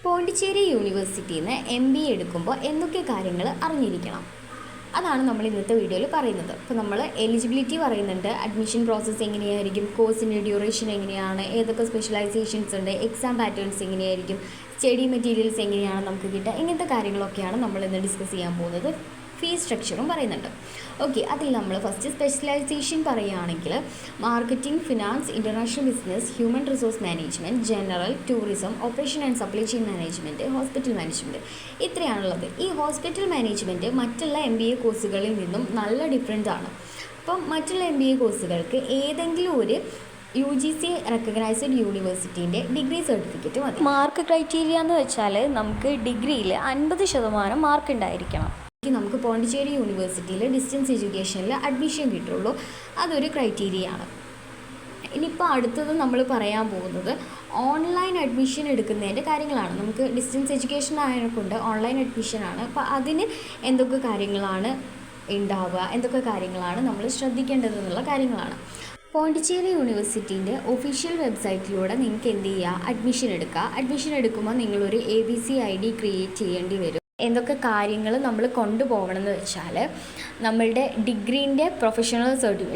പോണ്ടിച്ചേരി യൂണിവേഴ്സിറ്റിയിൽ നിന്ന് MBA എടുക്കുമ്പോൾ എന്തൊക്കെ കാര്യങ്ങൾ അറിഞ്ഞിരിക്കണം, അതാണ് നമ്മൾ ഇന്നത്തെ വീഡിയോയിൽ പറയുന്നത്. അപ്പോൾ നമ്മൾ എലിജിബിലിറ്റി പറയുന്നുണ്ട്, അഡ്മിഷൻ പ്രോസസ്സ് എങ്ങനെയായിരിക്കും, കോഴ്സിൻ്റെ ഡ്യൂറേഷൻ എങ്ങനെയാണ്, ഏതൊക്കെ സ്പെഷ്യലൈസേഷൻസ് ഉണ്ട്, എക്സാം പാറ്റേൺസ് എങ്ങനെയായിരിക്കും, സ്റ്റഡി മെറ്റീരിയൽസ് എങ്ങനെയാണ് നമുക്ക് കിട്ടുക, ഇങ്ങനത്തെ കാര്യങ്ങളൊക്കെയാണ് നമ്മൾ ഇന്ന് ഡിസ്കസ് ചെയ്യാൻ പോകുന്നത്. ഫീസ് സ്ട്രക്ചറും പറയുന്നുണ്ട്. ഓക്കെ, അതിൽ നമ്മൾ ഫസ്റ്റ് സ്പെഷ്യലൈസേഷൻ പറയുകയാണെങ്കിൽ marketing, finance, international business, human resource management, general, tourism, operation and supply chain management, hospital management, ഇത്രയാണുള്ളത്. ഈ ഹോസ്പിറ്റൽ മാനേജ്മെൻറ്റ് മറ്റുള്ള MBA കോഴ്സുകളിൽ നിന്നും നല്ല ഡിഫറൻസ് ആണ്. അപ്പം മറ്റുള്ള MBA കോഴ്സുകൾക്ക് ഏതെങ്കിലും ഒരു UGC റെക്കഗ്നൈസ്ഡ് യൂണിവേഴ്സിറ്റീൻ്റെ ഡിഗ്രി സർട്ടിഫിക്കറ്റ് മതി. മാർക്ക് ക്രൈറ്റീരിയ എന്ന് വെച്ചാൽ നമുക്ക് ഡിഗ്രിയിൽ 50% മാർക്ക് ഉണ്ടായിരിക്കണം. നമുക്ക് പോണ്ടിച്ചേരി യൂണിവേഴ്സിറ്റിയിൽ ഡിസ്റ്റൻസ് എഡ്യൂക്കേഷനിൽ അഡ്മിഷൻ കിട്ടുള്ളൂ, അതൊരു ക്രൈറ്റീരിയയാണ്. ഇനിയിപ്പോൾ അടുത്തത് നമ്മൾ പറയാൻ പോകുന്നത് ഓൺലൈൻ അഡ്മിഷൻ എടുക്കുന്നതിൻ്റെ കാര്യങ്ങളാണ്. നമുക്ക് ഡിസ്റ്റൻസ് എഡ്യൂക്കേഷൻ ആയതുകൊണ്ട് ഓൺലൈൻ അഡ്മിഷനാണ്. അപ്പോൾ അതിന് എന്തൊക്കെ കാര്യങ്ങളാണ് ഉണ്ടാവുക, എന്തൊക്കെ കാര്യങ്ങളാണ് നമ്മൾ ശ്രദ്ധിക്കേണ്ടതെന്നുള്ള കാര്യങ്ങളാണ്. പോണ്ടിച്ചേരി യൂണിവേഴ്സിറ്റീൻ്റെ ഒഫീഷ്യൽ വെബ്സൈറ്റിലൂടെ നിങ്ങൾക്ക് എന്ത് ചെയ്യുക, അഡ്മിഷൻ എടുക്കുക. അഡ്മിഷൻ എടുക്കുമ്പോൾ നിങ്ങളൊരു ABC ID ക്രിയേറ്റ് ചെയ്യേണ്ടി വരും. എന്തൊക്കെ കാര്യങ്ങൾ നമ്മൾ കൊണ്ടുപോകണം എന്ന് വെച്ചാൽ നമ്മളുടെ ഡിഗ്രീൻ്റെ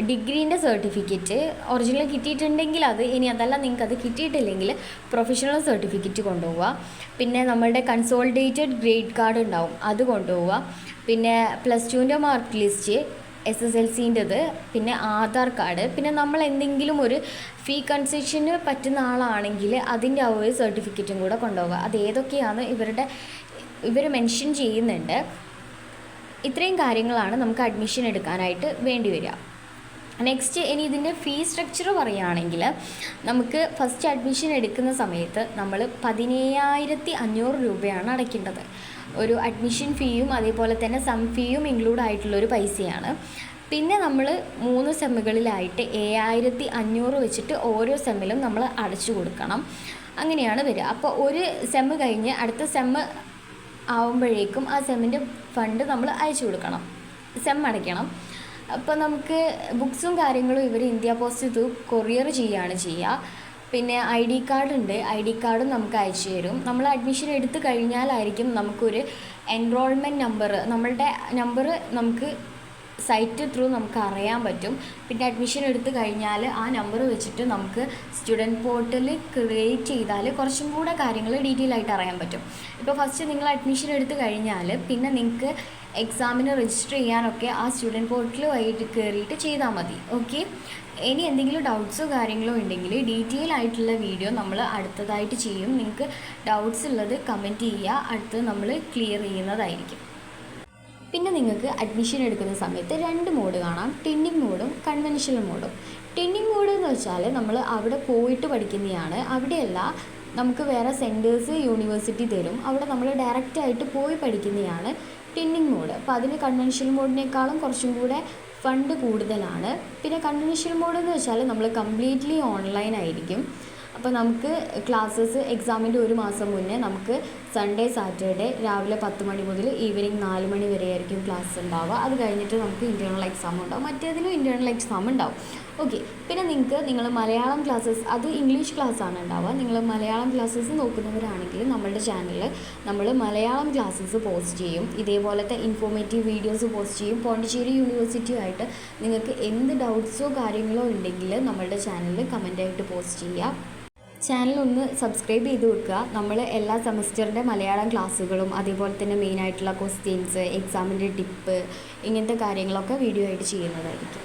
ഡിഗ്രീൻ്റെ സർട്ടിഫിക്കറ്റ് ഒറിജിനൽ കിട്ടിയിട്ടുണ്ടെങ്കിൽ അത്, ഇനി അതല്ല നിങ്ങൾക്ക് അത് കിട്ടിയിട്ടില്ലെങ്കിൽ പ്രൊഫഷണൽ സർട്ടിഫിക്കറ്റ് കൊണ്ടുപോവുക. പിന്നെ നമ്മളുടെ കൺസോളിഡേറ്റഡ് ഗ്രേഡ് കാർഡ് ഉണ്ടാവും, അത് കൊണ്ടുപോവുക. പിന്നെ +2ൻ്റെ മാർക്ക് ലിസ്റ്റ്, SSLCൻ്റെത്, പിന്നെ ആധാർ കാർഡ്, പിന്നെ നമ്മൾ എന്തെങ്കിലും ഒരു ഫീ കൺസെഷന് പറ്റുന്ന ആളാണെങ്കിൽ അതിൻ്റെ ആ ഒരു സർട്ടിഫിക്കറ്റും കൂടെ കൊണ്ടുപോവുക. അത് ഏതൊക്കെയാണ് ഇവർ മെൻഷൻ ചെയ്യുന്നുണ്ട്. ഇത്രയും കാര്യങ്ങളാണ് നമുക്ക് അഡ്മിഷൻ എടുക്കാനായിട്ട് വേണ്ടി വരിക. നെക്സ്റ്റ്, ഇനി ഇതിൻ്റെ ഫീ സ്ട്രക്ചർ പറയുകയാണെങ്കിൽ നമുക്ക് ഫസ്റ്റ് അഡ്മിഷൻ എടുക്കുന്ന സമയത്ത് നമ്മൾ 17,500 രൂപയാണ് അടയ്ക്കേണ്ടത്. ഒരു അഡ്മിഷൻ ഫീയും അതേപോലെ തന്നെ സം ഫീയും ഇൻക്ലൂഡ് ആയിട്ടുള്ളൊരു പൈസയാണ്. പിന്നെ നമ്മൾ 3 സെമ്മുകളിലായിട്ട് 7,500 വെച്ചിട്ട് ഓരോ സെമ്മിലും നമ്മൾ അടച്ചു കൊടുക്കണം. അങ്ങനെയാണ് വരിക. അപ്പോൾ ഒരു സെമ്മ് കഴിഞ്ഞ് അടുത്ത സെമ്മ് ആവുമ്പോഴേക്കും ആ സെമ്മിൻ്റെ ഫണ്ട് നമ്മൾ അയച്ചു കൊടുക്കണം, സെം അടയ്ക്കണം. അപ്പോൾ നമുക്ക് ബുക്സും കാര്യങ്ങളും ഇവർ ഇന്ത്യ പോസ്റ്റ് ത്രൂ കൊറിയർ ചെയ്യുകയാണ് ചെയ്യുക. പിന്നെ ID കാർഡ് ഉണ്ട്, ID കാർഡും നമുക്ക് അയച്ചു തരും. നമ്മൾ അഡ്മിഷൻ എടുത്തു കഴിഞ്ഞാലായിരിക്കും നമുക്കൊരു എൻറോൾമെൻറ്റ് നമ്മളുടെ നമ്പർ നമുക്ക് സൈറ്റ് ത്രൂ നമുക്ക് അറിയാൻ പറ്റും. പിന്നെ അഡ്മിഷൻ എടുത്തു കഴിഞ്ഞാൽ ആ നമ്പർ വെച്ചിട്ട് നമുക്ക് സ്റ്റുഡൻറ്റ് പോർട്ടൽ ക്രിയേറ്റ് ചെയ്താൽ കുറച്ചും കൂടെ കാര്യങ്ങൾ ഡീറ്റെയിൽ ആയിട്ട് അറിയാൻ പറ്റും. ഇപ്പോൾ ഫസ്റ്റ് നിങ്ങൾ അഡ്മിഷൻ എടുത്തു കഴിഞ്ഞാൽ പിന്നെ നിങ്ങൾക്ക് എക്സാമിന് രജിസ്റ്റർ ചെയ്യാനൊക്കെ ആ സ്റ്റുഡൻറ്റ് പോർട്ടൽ വഴിയിട്ട് കയറിയിട്ട് ചെയ്താൽ മതി. ഓക്കെ, ഇനി എന്തെങ്കിലും ഡൗട്ട്സോ കാര്യങ്ങളോ ഉണ്ടെങ്കിൽ ഡീറ്റെയിൽ ആയിട്ടുള്ള വീഡിയോ നമ്മൾ അടുത്തതായിട്ട് ചെയ്യും. നിങ്ങൾക്ക് ഡൗട്ട്സ് ഉള്ളത് കമൻറ്റ് ചെയ്യുക, അടുത്തത് നമ്മൾ ക്ലിയർ ചെയ്യുന്നതായിരിക്കും. പിന്നെ നിങ്ങൾക്ക് അഡ്മിഷൻ എടുക്കുന്ന സമയത്ത് 2 മോഡ് കാണാം, ടിന്നിങ് മോഡും കൺവെൻഷണൽ മോഡും. ടിന്നിങ് മോഡ് എന്ന് വെച്ചാൽ നമ്മൾ അവിടെ പോയിട്ട് പഠിക്കുന്നതാണ്. അവിടെയല്ല, നമുക്ക് വേറെ സെൻറ്റേഴ്സ് യൂണിവേഴ്സിറ്റി തരും, അവിടെ നമ്മൾ ഡയറക്റ്റായിട്ട് പോയി പഠിക്കുന്നതാണ് ടിന്നിങ് മോഡ്. അപ്പോൾ അതിന് കൺവെൻഷണൽ മോഡിനേക്കാളും കുറച്ചും കൂടെ ഫണ്ട് കൂടുതലാണ്. പിന്നെ കൺവെൻഷണൽ മോഡ് എന്ന് വെച്ചാൽ നമ്മൾ കംപ്ലീറ്റ്ലി ഓൺലൈൻ ആയിരിക്കും. അപ്പോൾ നമുക്ക് ക്ലാസ്സസ് എക്സാമിൻ്റെ 1 മാസം മുന്നേ നമുക്ക് സൺഡേ സാറ്റർഡേ രാവിലെ 10 മണി മുതൽ ഈവനിങ് 4 മണി വരെ ആയിരിക്കും ക്ലാസ് ഉണ്ടാവുക. അത് കഴിഞ്ഞിട്ട് നമുക്ക് ഇൻറ്റേർണൽ എക്സാം ഉണ്ടാവും, മറ്റേതിനും ഇൻറ്റേർണൽ എക്സാം ഉണ്ടാവും. ഓക്കെ, പിന്നെ നിങ്ങൾ മലയാളം ക്ലാസ്സസ്, അത് ഇംഗ്ലീഷ് ക്ലാസ്സാണ് ഉണ്ടാവുക. നിങ്ങൾ മലയാളം ക്ലാസ്സസ് നോക്കുന്നവരാണെങ്കിൽ നമ്മളുടെ ചാനലിൽ നമ്മൾ മലയാളം ക്ലാസ്സസ് പോസ്റ്റ് ചെയ്യും. ഇതേപോലത്തെ ഇൻഫോർമേറ്റീവ് വീഡിയോസ് പോസ്റ്റ് ചെയ്യും. പോണ്ടിച്ചേരി യൂണിവേഴ്സിറ്റിയുമായിട്ട് നിങ്ങൾക്ക് എന്ത് ഡൗട്ട്സോ കാര്യങ്ങളോ ഉണ്ടെങ്കിൽ നമ്മളുടെ ചാനലിൽ കമൻ്റായിട്ട് പോസ്റ്റ് ചെയ്യുക. ചാനലൊന്ന് സബ്സ്ക്രൈബ് ചെയ്ത് വെക്കുക. നമ്മൾ എല്ലാ സെമസ്റ്ററിൻ്റെ മലയാളം ക്ലാസ്സുകളും അതേപോലെ തന്നെ മെയിനായിട്ടുള്ള ക്വസ്റ്റ്യൻസ്, എക്സാമിൻ്റെ ടിപ്പ്, ഇങ്ങനത്തെ കാര്യങ്ങളൊക്കെ വീഡിയോ ആയിട്ട് ചെയ്യുന്നതായിരിക്കും.